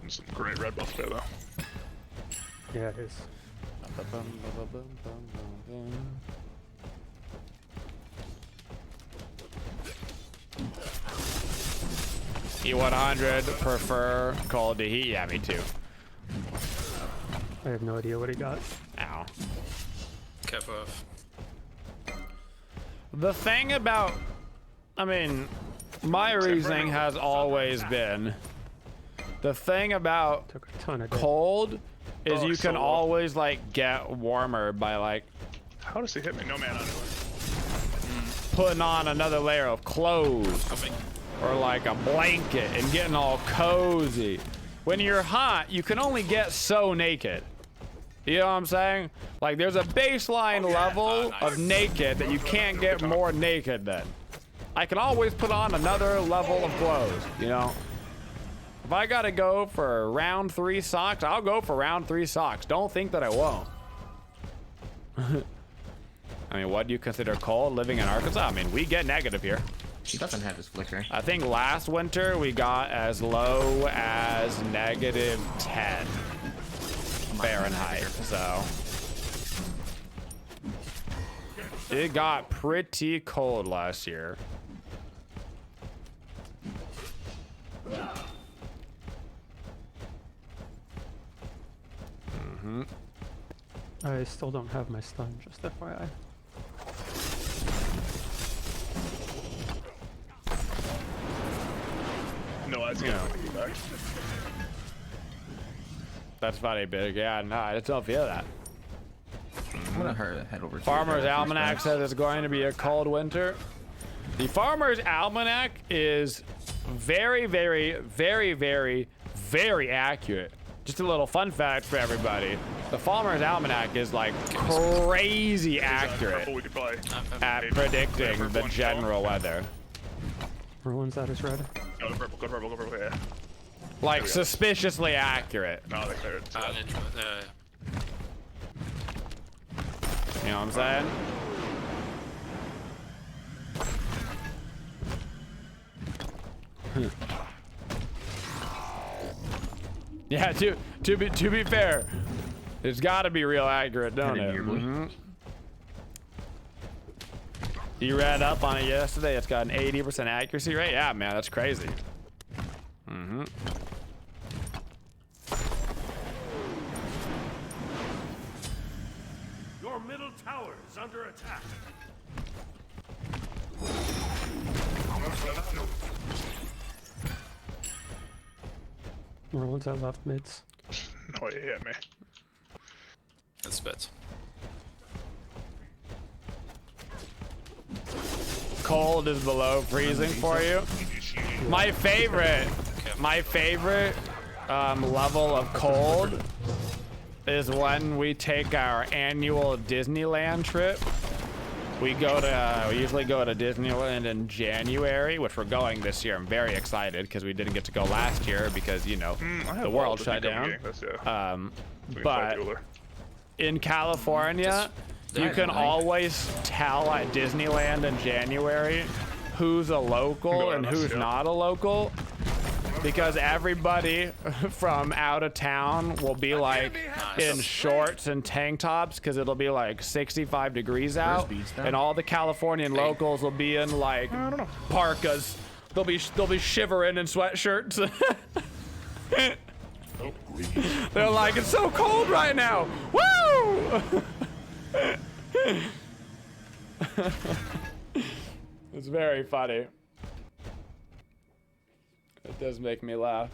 Some great red buff there, though. Yeah, it is. E100 prefer cold to heat. Yeah, me too. I have no idea what he got. Ow. Cap off. The thing about, I mean, my reasoning has always been, the thing about Took a ton of damage. cold is Oh, you so can low. always like get warmer by like How does he hit me? No man anyway. putting on another layer of clothes Coming. or like a blanket and getting all cozy. When you're hot, you can only get so naked. You know what I'm saying? Like there's a baseline level of naked that you can't get more naked than. I can always put on another level of clothes, you know? If I gotta go for round 3 socks, I'll go for round 3 socks. Don't think that I won't. I mean, what do you consider cold living in Arkansas? I mean, we get negative here. He doesn't have his flicker. I think last winter we got as low as -10 Fahrenheit, so it got pretty cold last year. I still don't have my stun, just FYI. No, I was Yeah. getting back. That's funny, big. Yeah, no, I just don't feel that. I'm gonna head over to Farmer's the Almanac says it's going to be a cold winter. The Farmer's Almanac is very, very, very, very, very accurate. Just a little fun fact for everybody. The Farmer's Almanac is like crazy accurate Purple, we could probably at maybe predicting purple the and general weather. Ruins that is red. Go to purple, go to purple, go to purple, yeah. Like suspiciously accurate. No, they cleared it. Intro. You know what I'm saying? Yeah, to be fair, it's got to be real accurate, don't it? Mhm. You read up on it yesterday. It's got an 80% accuracy rate. Yeah, man, that's crazy. Your middle tower is under attack. Ruins at left mids. No, he hit me. That's bad. Cold is below freezing for you. My favorite level of cold is when we take our annual Disneyland trip. We usually go to Disneyland in January, which we're going this year. I'm very excited because we didn't get to go last year because, you know, the world shut down. But in California, you can always tell at Disneyland in January who's a local and who's not a local, because everybody from out of town will be like in shorts and tank tops because it'll be like 65 degrees out, and all the Californian locals will be in like parkas. They'll be shivering in sweatshirts. They're like, it's so cold right now. Woo! It's very funny. It does make me laugh.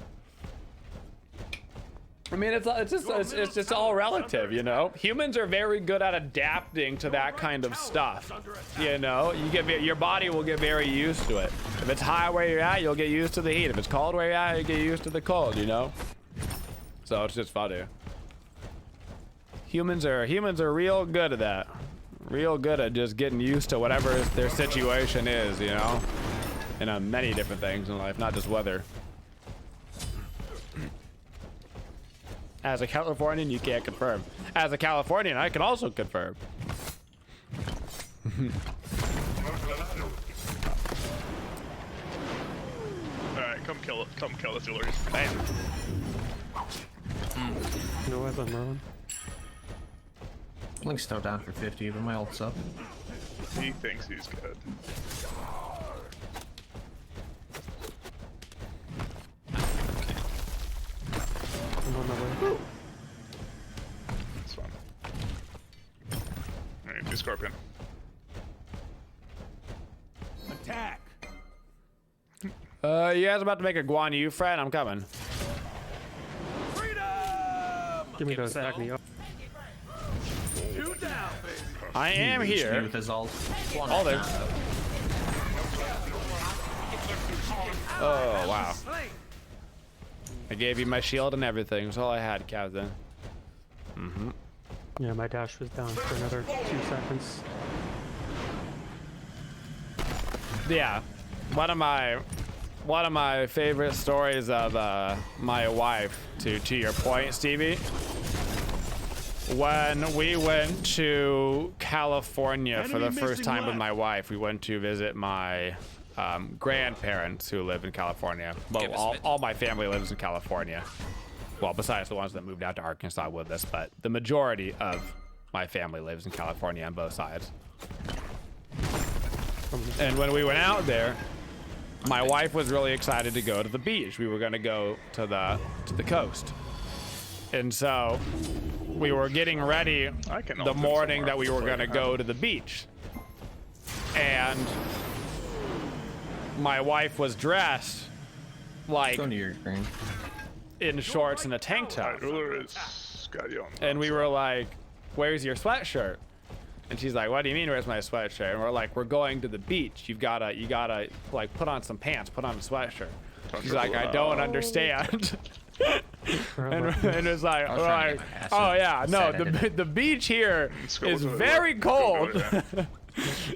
I mean, it's just all relative, you know. Humans are very good at adapting to that kind of stuff. You know, your body will get very used to it. If it's high where you're at, you'll get used to the heat. If it's cold where you're at, you get used to the cold. You know. So it's just funny. Humans are real good at that. Real good at just getting used to whatever their situation is, you know. And many different things in life, not just weather. As a Californian, you can't confirm. As a Californian, I can also confirm. Alright, come kill it. Come kill this Woojer. Bam. No as I'm rolling. Link's still down for 50, but my ult's up. He thinks he's good. I'm on my way. It's fine. Alright, do Scorpion. Attack. You guys about to make a Guan Yu, friend? I'm coming. Freedom. Give me those Agni. Two down, baby. I am here. With his ult. All there. Oh, wow. Slain. I gave you my shield and everything. That's all I had, Captain. Yeah, my dash was down for another 2 seconds. Yeah, one of my favorite stories of my wife. To your point, Stevie. When we went to California for the first time with my wife, we went to visit my grandparents who live in California. Well, all my family lives in California. Well, besides the ones that moved out to Arkansas with us, but the majority of my family lives in California on both sides. And when we went out there, my wife was really excited to go to the beach. We were going to go to the coast. And so we were getting ready the morning that we were going to go to the beach. And my wife was dressed like Go to your screen. in shorts and a tank top. Woojer is got you on. And we were like, "Where's your sweatshirt?" And she's like, "What do you mean, where's my sweatshirt?" And we're like, "We're going to the beach. You gotta like put on some pants, put on a sweatshirt." She's like, "I don't understand." and it's like, I was trying to get my passive "Oh yeah, no, set the beach here go is to the very left. cold. Go to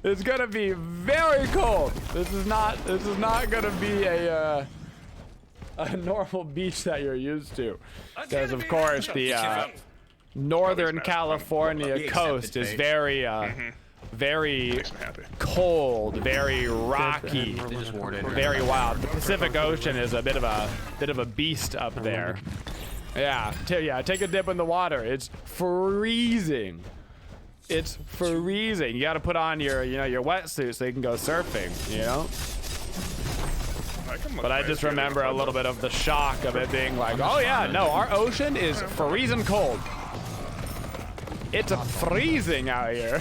It's gonna be very cold. This is not gonna be a normal beach that you're used to, because of course the Northern California coast is very very Makes me happy. cold, very rocky, They just warded. very wild. The Pacific Ocean is a bit of a beast up there. Yeah, take a dip in the water. It's freezing. It's freezing. You got to put on your wetsuit so you can go surfing, you know? But I just remember a little bit of the shock of it being like, "Oh yeah, no, our ocean is freezing cold. It's freezing out here."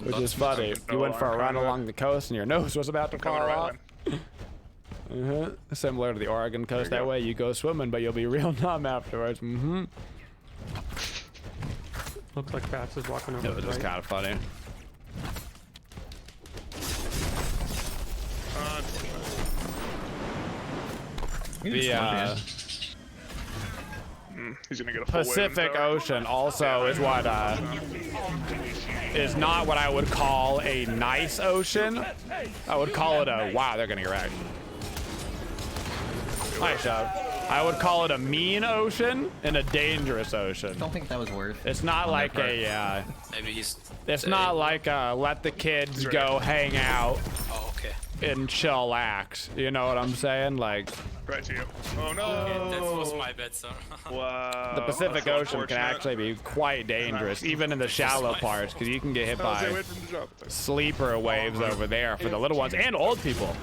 Which is funny. You went for a run along the coast and your nose was about to fall off. Similar to the Oregon coast that way. You go swimming, but you'll be real numb afterwards. Looks like Bats is walking over It was the just right. kind of funny. The He's gonna get a full wave Pacific tower. Ocean also is what is not what I would call a nice ocean. I would call it a wow. They're gonna get wrecked. Nice job. I would call it a mean ocean and a dangerous ocean. Don't think that was worth. It's not like a. Maybe he's. It's not like a let the kids go hang out Oh, okay. and chillax. You know what I'm saying? Like Right to you. Oh no! Yeah, that was my bet, sir. Wow. the Pacific that's Ocean can unfortunate. actually be quite dangerous, even in the shallow parts, because you can get hit I was by waiting for him to drop it. sleeper waves over there for the little ones and old people.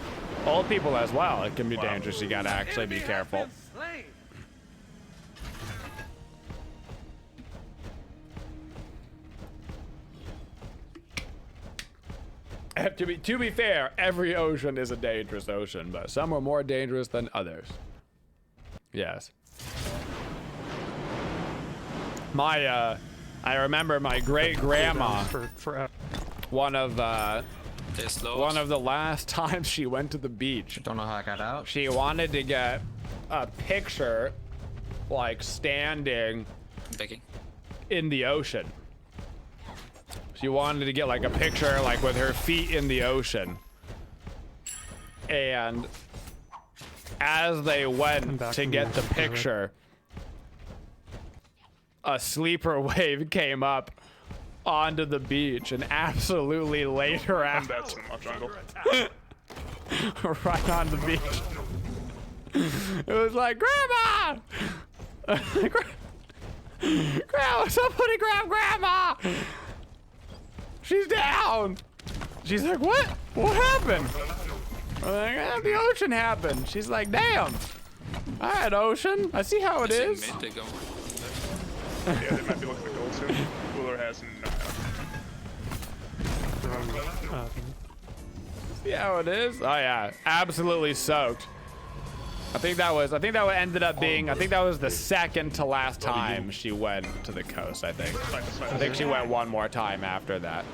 Old people as well. It can be dangerous. You gotta actually be careful. Slain. To be fair, every ocean is a dangerous ocean, but some are more dangerous than others. Yes. I remember my great grandma. For One of They're slow. the last times she went to the beach, Don't know how I got out. she wanted to get a picture, like standing Begging. in the ocean. She wanted to get like a picture like with her feet in the ocean. And as they went to get the picture, a sleeper wave came up onto the beach and absolutely laid her I'm out bad so much, Uncle. right on the beach. It was like, Grandma! Grandma, somebody grab Grandma! She's down! She's like, what? What happened? I'm like, the ocean happened. She's like, damn. All right, ocean. I see how it is. Yeah, they might be looking at gold soon. Woojer has no. See how it is? Oh yeah, absolutely soaked. I think that ended up being, I think that was the second to last time she went to the coast, I think. I think she went one more time after that.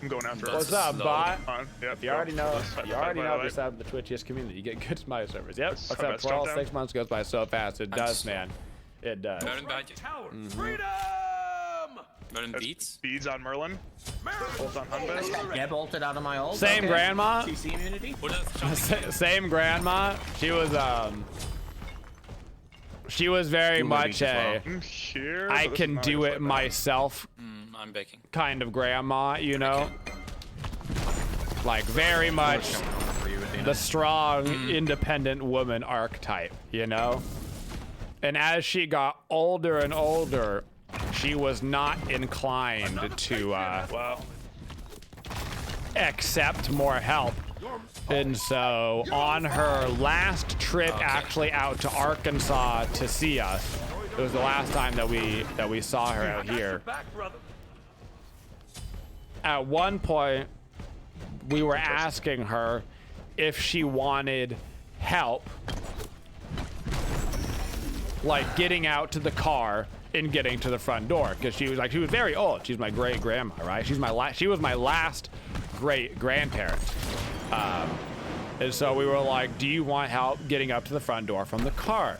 I'm going after her. What's up, bot? Yep, You already know, By if you're side of the Twitchiest community, you get good Smite servers. Yep. What's I up, bet Paul? jump 6 months goes by so fast. It does, man. It does. Merlin behind you. Tower. Freedom! Merlin That's beats. beads on Merlin. Bolt on Hunbez. Get bolted out of my ult. Same okay. grandma. CC immunity. Who does jumping? Same grandma. She was very You much wanna a beat as Here. I but this can is not do just it like that. myself I'm baking. kind of grandma, you know? Like very much For you, Athena. the strong, independent woman archetype, you know? And as she got older and older, she was not inclined to Wow. accept more help. And so on her last trip actually out to Arkansas to see us, it was the last time that we saw her out here. Back, brother. At one point, we were asking her if she wanted help, like getting out to the car and getting to the front door, because she was very old. She's my great grandma, right? She was my last great grandparent. And so we were like, do you want help getting up to the front door from the car?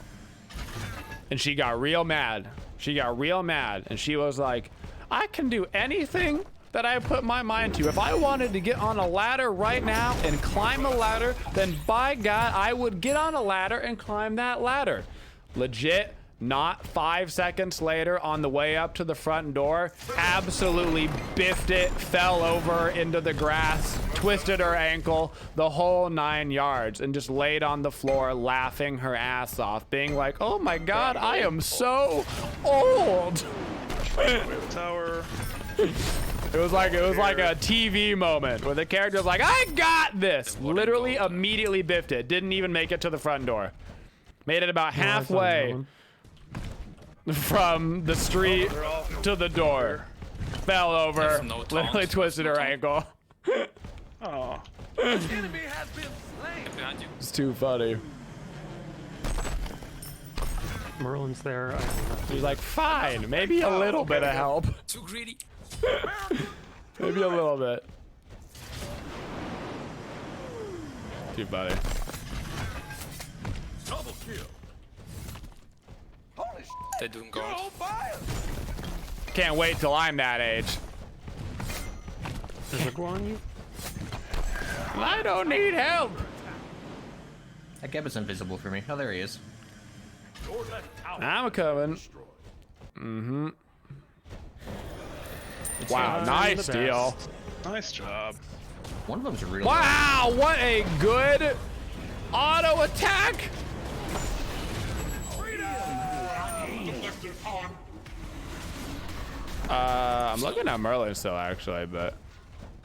And she got real mad. And she was like, I can do anything that I put my mind to. If I wanted to get on a ladder right now and climb a ladder, then by God, I would get on a ladder and climb that ladder. Legit, not 5 seconds later, on the way up to the front door, absolutely biffed it, fell over into the grass, twisted her ankle, the whole 9 yards, and just laid on the floor laughing her ass off, being like, oh my God, I am so old. Tower. It was like a TV moment where the character was like, I got this. Literally immediately biffed it. Didn't even make it to the front door. Made it about halfway from the street to the door. Fell over, There's no literally taunt. twisted her ankle. Oh. Enemy has been slain. Behind you. It's too funny. Merlin's there. I don't know. She's like, fine, maybe a little bit of help. Too greedy. Maybe a little bit. Too funny. Double kill. Holy They're doing you're gold. on fire. Can't wait till I'm that age. Does it go on you? I don't need help. That Geb is invisible for me. Oh, there he is. Your left tower I'm coming. destroyed. Wow, nice the steal. best. Nice job. One of them's real. Wow, what a good auto attack. I'm looking at Merlin still actually, but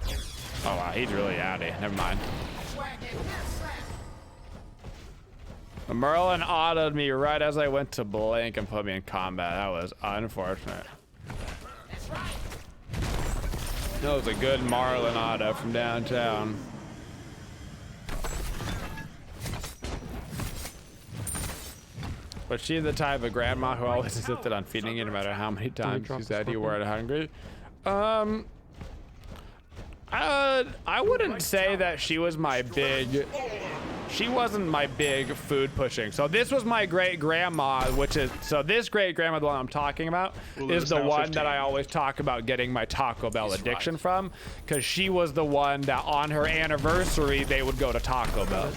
oh wow, he's really outy. Never mind. Merlin autoed me right as I went to blink and put me in combat. That was unfortunate. That was a good Marlin auto from downtown. Was she the type of grandma who always insisted on feeding you no matter how many times drop she the said you scorpion? weren't hungry? I wouldn't say that she was my big. She wasn't my big food pushing. So this was my great grandma, this great grandma, the one I'm talking about, Well, is it's the now one 15. that I always talk about getting my Taco Bell addiction from, because she was the one that on her anniversary they would go to Taco Bell.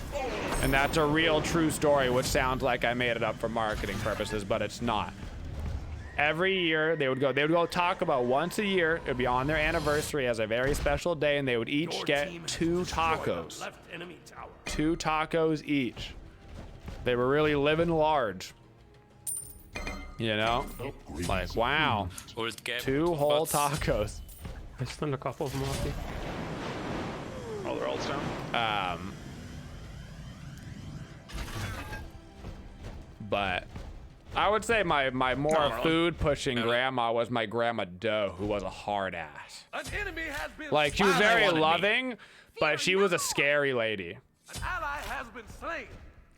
And that's a real true story, which sounds like I made it up for marketing purposes, but it's not. Every year they would go Taco Bell once a year. It would be on their anniversary as a very special day, and they would each Your get team has 2 destroyed the tacos. left enemy tower. 2 tacos each. They were really living large. You know? Like, wow. Old gap. 2 whole bots. tacos. I stunned a couple of them off you. Oh, they're all down. But I would say my more Marlon. food pushing grandma was my grandma Doe, who was a hard ass. An enemy has been Like, she was Finally very wanted me. loving, but she was a scary lady. An ally has been slain.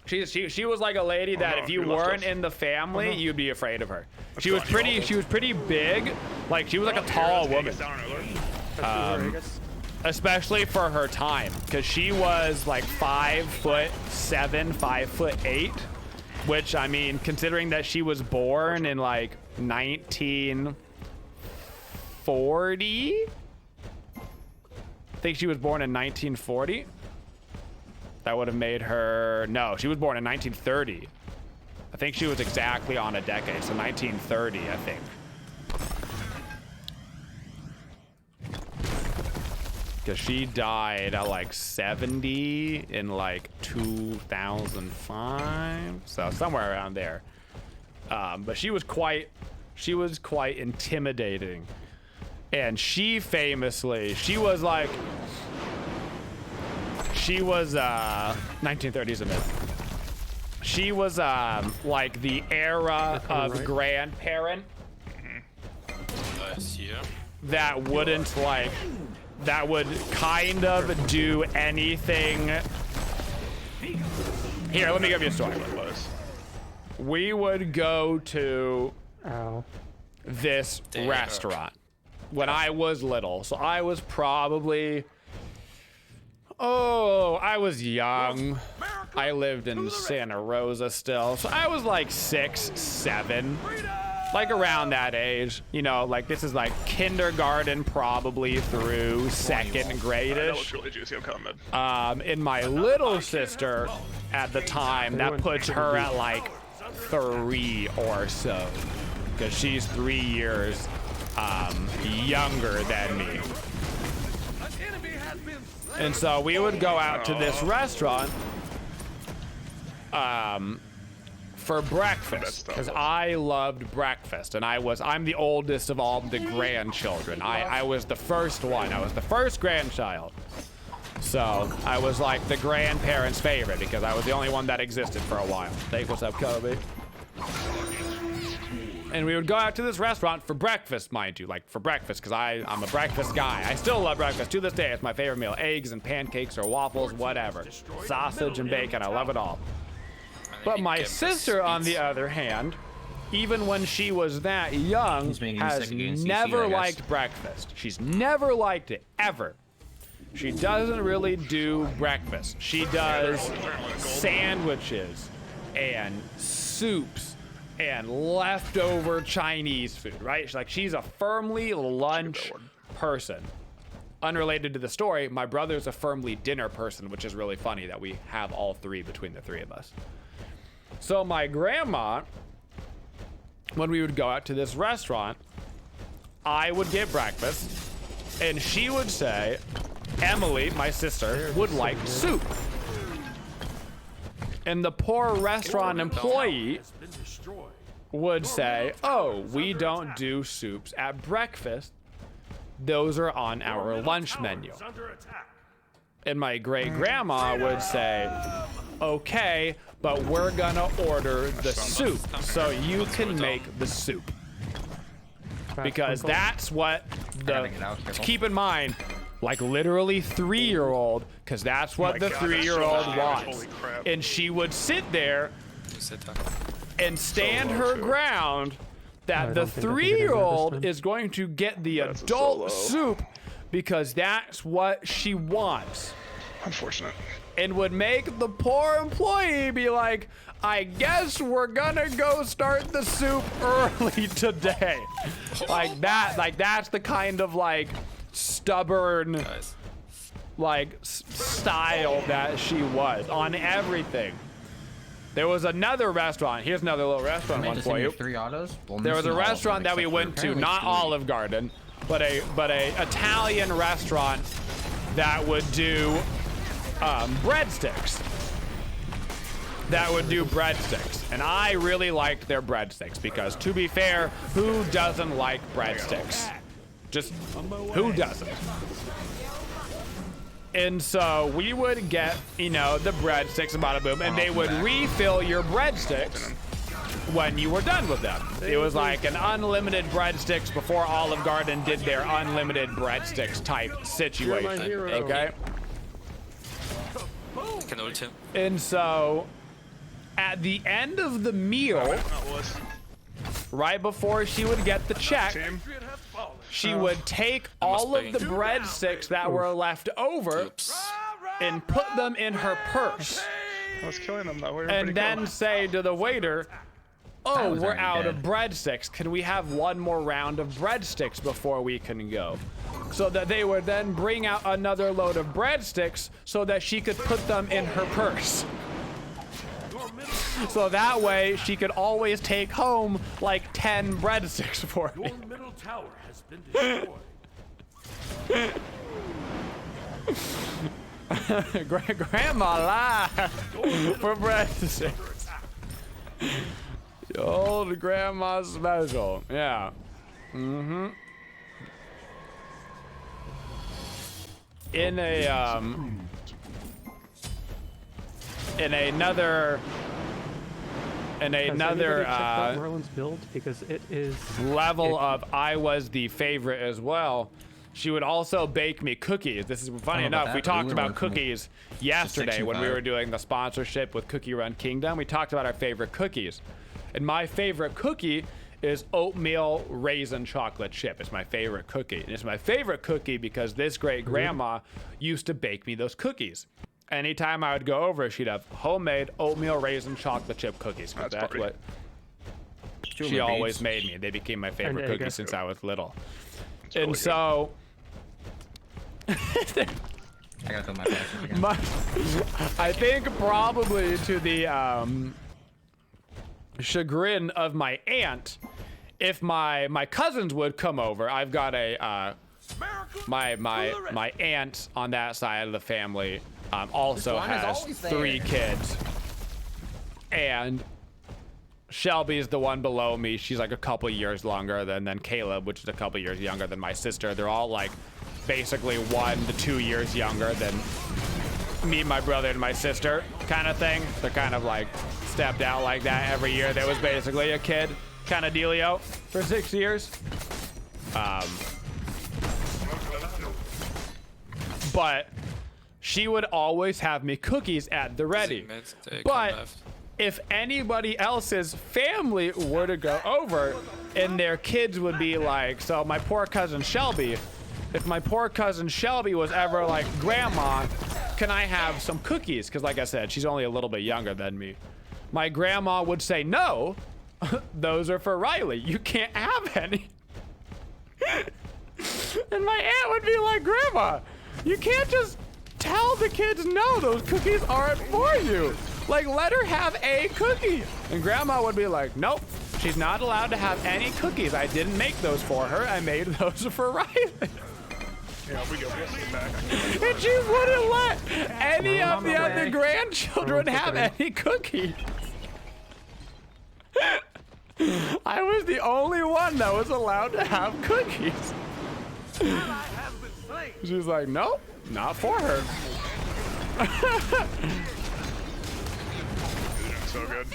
She was like a lady that no, if you you left weren't us. in the family, you'd be afraid of her. She was fine, you pretty big. Like, she was like a tall woman, especially for her time, because she was like 5'7", 5'8", which, I mean, considering that she was born in like 1940, I think she was born in 1940. That would have made her, no, she was born in 1930. I think she was exactly on a decade, so 1930, I think. Because she died at like 70 in like 2005, so somewhere around there. But she was quite intimidating. And she famously, she was 1930s a myth. She was like the era of right. grandparent Nice, yeah. that wouldn't like, that would kind of do anything. Here, let me give you a story. We would go to Ow. this Damn. restaurant when I was little. So I was probably, I was young. I lived in Santa Rosa still. So I was like 6, 7, like around that age. You know, like this is like kindergarten probably through 2nd That looks grade-ish. really juicy. I'm coming. And my little sister at the time, that puts her at like 3 or so, because she's 3 years younger than me. An enemy has been slain. And so we would go out to this restaurant for breakfast, because I loved breakfast, and I'm the oldest of all the grandchildren. I was the first one. I was the first grandchild. So I was like the grandparents' favorite because I was the only one that existed for a while. Thanks, what's up, Kobe? And we would go out to this restaurant for breakfast, mind you, like for breakfast, because I'm a breakfast guy. I still love breakfast to this day. It's my favorite meal. Eggs and pancakes or waffles, whatever. Sausage and bacon, I love it all. But my sister, on the other hand, even when she was that young, He's making me has sick against CC, never I guess. liked breakfast. She's never liked it, ever. She doesn't really do breakfast. She does sandwiches and soups and leftover Chinese food, right? She's a firmly lunch person. Unrelated to the story, my brother's a firmly dinner person, which is really funny that we have all 3 between the 3 of us. So my grandma, when we would go out to this restaurant, I would get breakfast, and she would say, Emily, my sister, would like soup. And the poor restaurant employee would say, oh, we don't do soups at breakfast. Those are on our lunch menu. And my great-grandma would say, okay, but we're gonna order the soup so you can make the soup. Because that's what gotta get out, careful. keep in mind, like literally 3-year-old, because that's what the God, that's so 3-year-old loud. wants. Holy crap. And she would sit there and stand low, her too. ground that I the don't think I can get in there this 3-year-old time. is going to get the That's so adult low. soup because that's what she wants. Unfortunate. And would make the poor employee be like, I guess we're gonna go start the soup early today. Like that's the kind of like stubborn Guys. like style that she was on everything. There was another restaurant. Here's another little restaurant Made one this for in you. your 3 autos. Well, There was a missing all of them restaurant that we except for went to, apparently not 3. Olive Garden, but a Italian restaurant that would do breadsticks. And I really liked their breadsticks because, to be fair, who doesn't like breadsticks? Just who doesn't? And so we would get, you know, the breadsticks, bada boom, and they would refill your breadsticks when you were done with them. It was like an unlimited breadsticks before Olive Garden did their unlimited breadsticks type situation. hero. Okay? Can ult him. And so at the end of the meal, right before she would get the check, Team. she would take all of the breadsticks that were left over Oops. and put them in her purse. I was killing them though. And then say to the waiter, oh, was we're already out dead. of breadsticks. Can we have one more round of breadsticks before we can go? So that they would then bring out another load of breadsticks so that she could put them in her purse. So that way she could always take home like 10 breadsticks for me. Your middle tower has been destroyed. Grandma lied for breadsticks. The old grandma special. Yeah. Mm-hmm. In another Check out Merlin's build because it is level of I was the favorite as well. She would also bake me cookies. This is funny I don't know about enough. We that, but talked we about learned from cookies yesterday when we 65. were doing the sponsorship with Cookie Run Kingdom. We talked about our favorite cookies. And my favorite cookie is oatmeal raisin chocolate chip. It's my favorite cookie. And it's my favorite cookie because this great grandma used to bake me those cookies. Anytime I would go over, she'd have homemade oatmeal raisin chocolate chip cookies. 'Cause That's that's party. what she Sugar always beads. made me. They became my favorite egg. cookies since I was little. It's And really so I gotta fill my passes again. I think probably to the chagrin of my aunt, if my cousins would come over, I've got a my aunt on that side of the family also one is has always 3 there. kids, and Shelby's the one below me. She's like a couple years longer than Caleb, which is a couple years younger than my sister. They're all like basically 1 to 2 years younger than me, my brother, and my sister kind of thing. They're kind of like stepped out like that every year. There was basically a kid kind of dealio for 6 years. But she would always have me cookies at the ready. Mid, they come But left. if anybody else's family were to go over and their kids would be like, so my poor cousin Shelby, if my poor cousin Shelby was ever like, Grandma, can I have some cookies? Because like I said, she's only a little bit younger than me. My grandma would say, no, those are for Riley. You can't have any. And my aunt would be like, Grandma, you can't just tell the kids, no, those cookies aren't for you. Like, let her have a cookie. And Grandma would be like, nope, she's not allowed to have any cookies. I didn't make those for her. I made those for Riley. Yeah, we go. We have to get back. And she wouldn't let any Well, of the I'm other away. grandchildren Well, have okay. any cookies. I was the only one that was allowed to have cookies. Ally has been slain. She's like, nope, not for her. So good.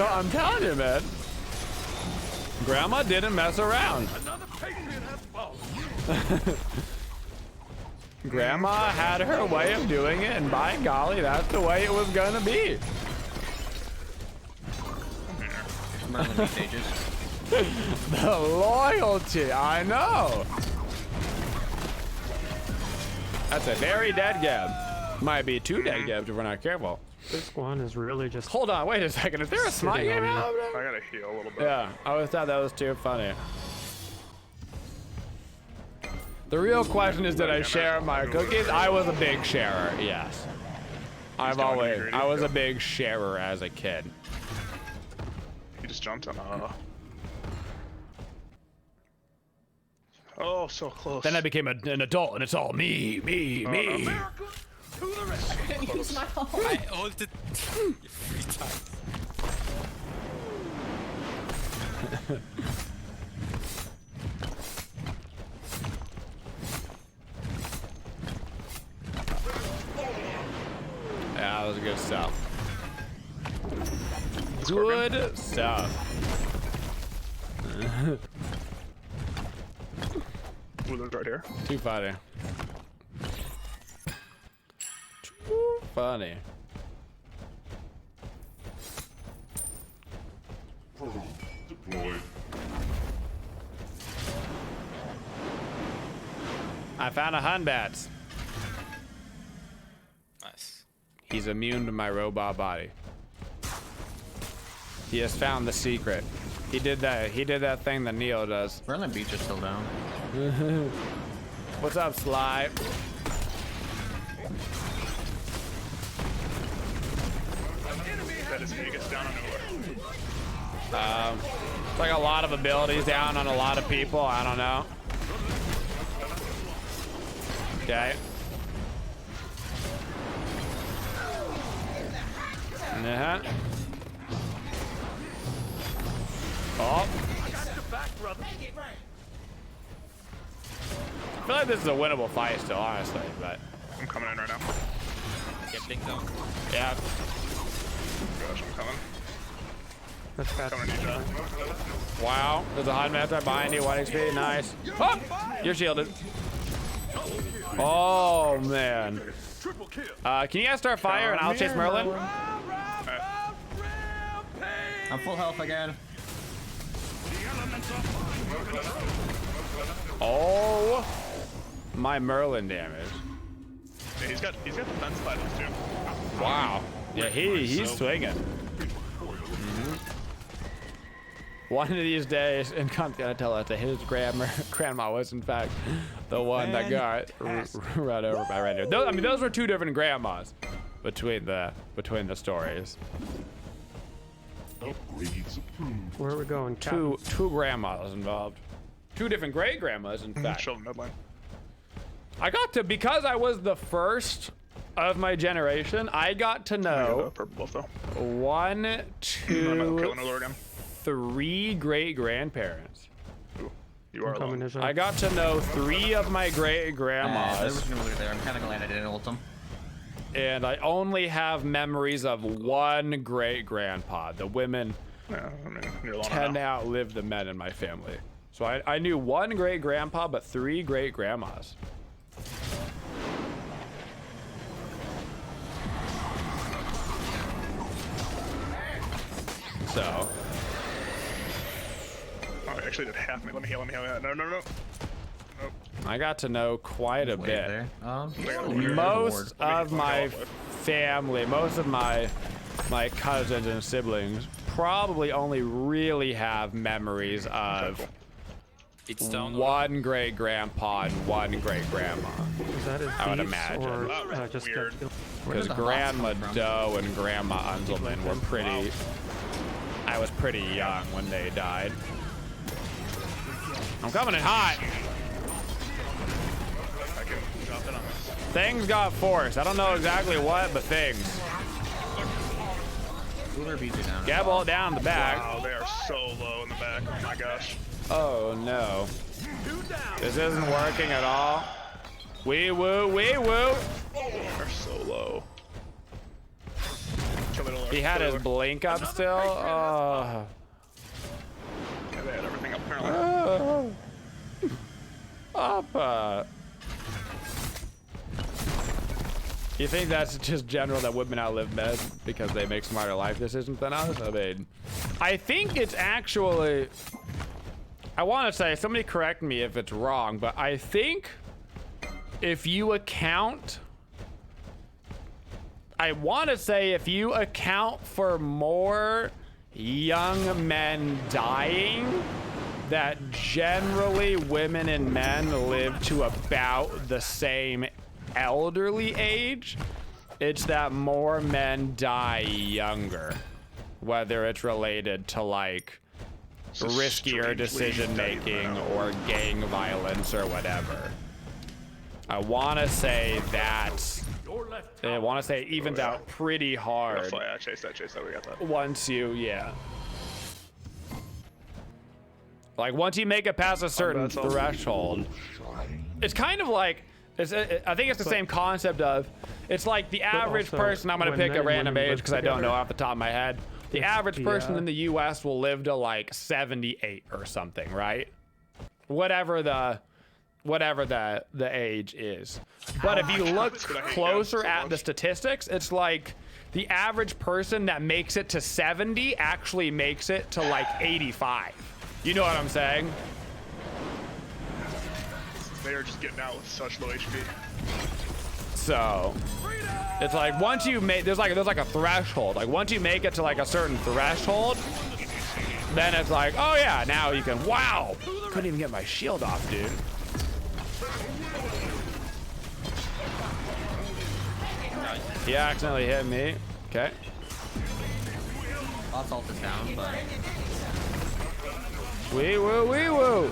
I'm telling you, man. Grandma didn't mess around. Another patriot has fallen. Grandma had her way of doing it, and by golly, that's the way it was gonna be. Merlin these stages. The loyalty, I know. That's a very dead Geb. Might be 2 dead Gebs if we're not careful. This one is really just Hold on, wait a second. Is there a Smite Sitting game on out? I gotta heal a little bit. Yeah, I always thought that was too funny. The real question is, did I share my cookies? I was a big sharer, yes. I was a big sharer as a kid. just jumped on Oh, so close. Then I became an adult, and it's all me. America to the rescue. I didn't use my ult. I ulted 3 times. Yeah, that was good stuff. Scorpion. Good stuff. Wooler's right here. Too funny. Too funny. I found a Hunbats. Nice. He's immune to my robot body. He has found the secret. He did that thing that Neo does. Merlin Beach is still down. What's up, Sly? That is Vegas down on nowhere. It's like a lot of abilities down on a lot of people. I don't know. Okay. Uh-huh. Oh. I got your back, brother. I feel like this is a winnable fight still, honestly, but I'm coming in right now. Get linked down. yeah. Gosh, I'm coming. That's bad. Coming to you, John. Wow. There's a hot match right behind you. 1 HP. Nice. Oh! You're shielded. Oh, man. Triple kill. Can you guys start fire and I'll chase Merlin? I'm full health again. Oh, my Merlin damage. Yeah, he's got defense vitals too. Wow. Yeah, he's swinging. One of these days, and Kant's gonna tell us that his grandma was in fact the one that got run over by reindeer. I mean, those were 2 different grandmas between the stories. Where are we going? Two grandmas involved. 2 different great grandmas, in fact. Show him midline. I got to, because I was the first of my generation, I got to know Purple buff though. 1, I'm 2, killing the Lord again. 3 great grandparents. Ooh, you are Coming alone. as I got to know 3 of my great There grandmas, was no loot there. I'm kind of glad I didn't ult him. and I only have memories of 1 great grandpa. The women Yeah, I mean, you're alone tend to now. outlive the men in my family. So I knew 1 great grandpa, but 3 great grandmas. So Oh, I actually did half me. Let me heal. No. I got to know quite a Wait bit. there. Most of my family, most of my cousins and siblings probably only really have memories of It's down. 1 great grandpa and 1 great grandma. Is that his I would beats imagine. or Oh, just weird. get killed? Because did the Grandma hots come from? Doe and Grandma Unselman were pretty. I was pretty young when they died. I'm coming in hot. I can drop it on this. Things got forced. I don't know exactly what, but things. Cooler beats you down. Gab all down the back. Wow, they are so low in the back. Oh my gosh. Oh no. This isn't working at all. Wee woo, wee woo. They're so low. Kill it all. He had his blink up still. Oh. Yeah, they had everything up apparently. Up. You think that's just general that women outlive men because they make smarter life decisions than us? I mean, I think it's actually, I want to say, somebody correct me if it's wrong, but I think if you account, I want to say if you account for more young men dying, that generally women and men live to about the same elderly age. It's that more men die younger whether it's related to like riskier decision making or gang violence or whatever. I want to say that it evens out pretty hard. Yeah, chase that, we got that. Once you, like once you make it past a certain threshold, it's kind of like, I think it's the same concept of, it's like the average person, I'm gonna pick a random age because I don't know off the top of my head. The average person in the US will live to like 78 or something, right? Whatever the age is. But if you look closer at the statistics, it's like the average person that makes it to 70 actually makes it to like 85. You know what I'm saying? They are just getting out with such low HP. So it's like once you make, there's like a threshold. Like once you make it to like a certain threshold, then it's like, oh yeah, now you can, wow, couldn't even get my shield off, dude. He accidentally hit me. Okay. Bot's ult is down, but Wee woo, wee woo.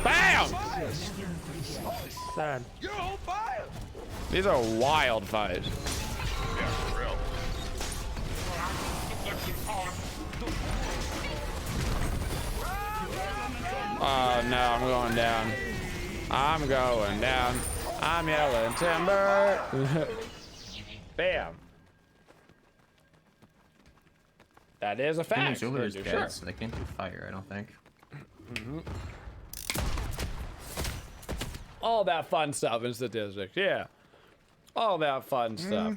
Bam! Sad. You're on fire. These are wild fights. Yeah, for real. Oh no, I'm going down. I'm going down. I'm yelling timber. Bam. That is a fact. Zulus Sure. kids, they can't do fire, I don't think. All that fun stuff in statistics, yeah. All that fun stuff.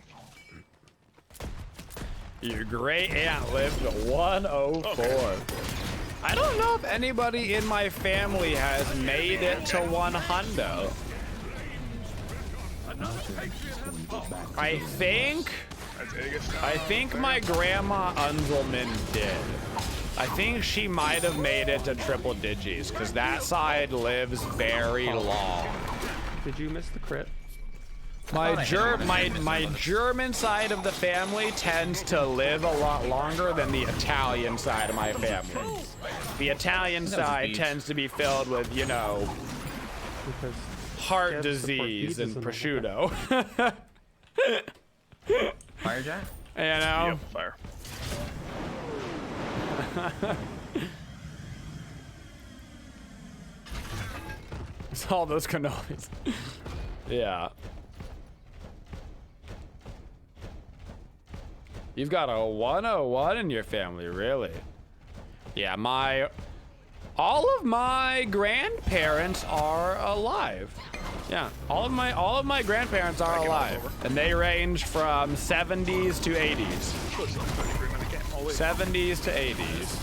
Your great aunt lived to 104. I don't know if anybody in my family has made it to 100. I think my grandma Unzelman did. I think she might have made it to triple digits because that side lives very long. Did you miss the crit? My German side of the family tends to live a lot longer than the Italian side of my family. The Italian side tends to be filled with, you know, Because heart disease and prosciutto. Fire Jack? You know? Yep, fire. It's all those cannolis. Yeah. You've got a 101 in your family, really? Yeah, all of my grandparents are alive. Yeah, all of my grandparents are alive, and they range from 70s to 80s. 70s to 80s.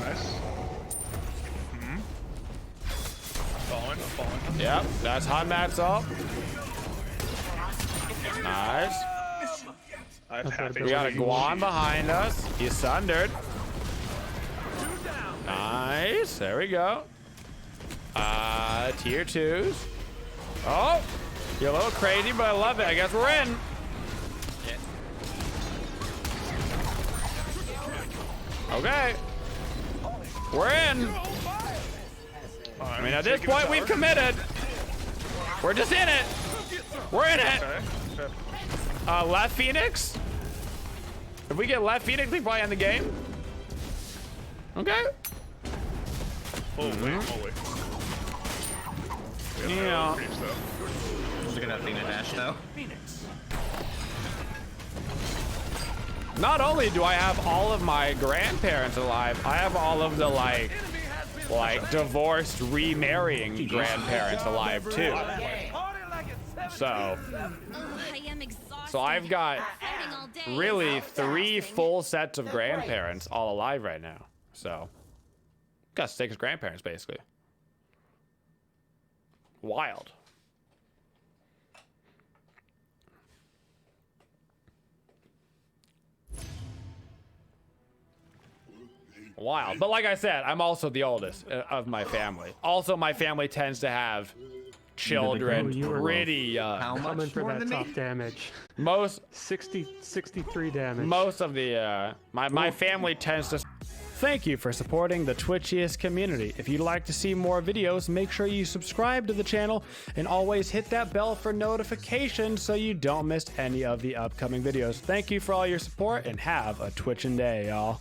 Nice. I'm falling. Yep, that's hot mats up. Nice. We got a Guan behind us. He's sundered. Nice. There we go. Tier 2s. Oh, you're a little crazy, but I love it. I guess we're in. Okay. We're in. I mean, at this point, we've committed. We're just in it. We're in it. Left Phoenix? If we get left Phoenix, we probably end the game. Okay. Holy. Yeah. Just gonna have Athena dash though. Not only do I have all of my grandparents alive, I have all of the like divorced, remarrying grandparents alive too. So I've got really 3 full sets of grandparents all alive right now. So got 6 grandparents basically. Wild. Wild. But like I said, I'm also the oldest of my family. Also, my family tends to have children Oh, you were pretty young. How Coming much for more that than top me? damage. Most 63 damage. most of the my family tends to. Thank you for supporting the Twitchiest community. If you'd like to see more videos, make sure you subscribe to the channel and always hit that bell for notifications so you don't miss any of the upcoming videos. Thank you for all your support and have a Twitchin' day, y'all.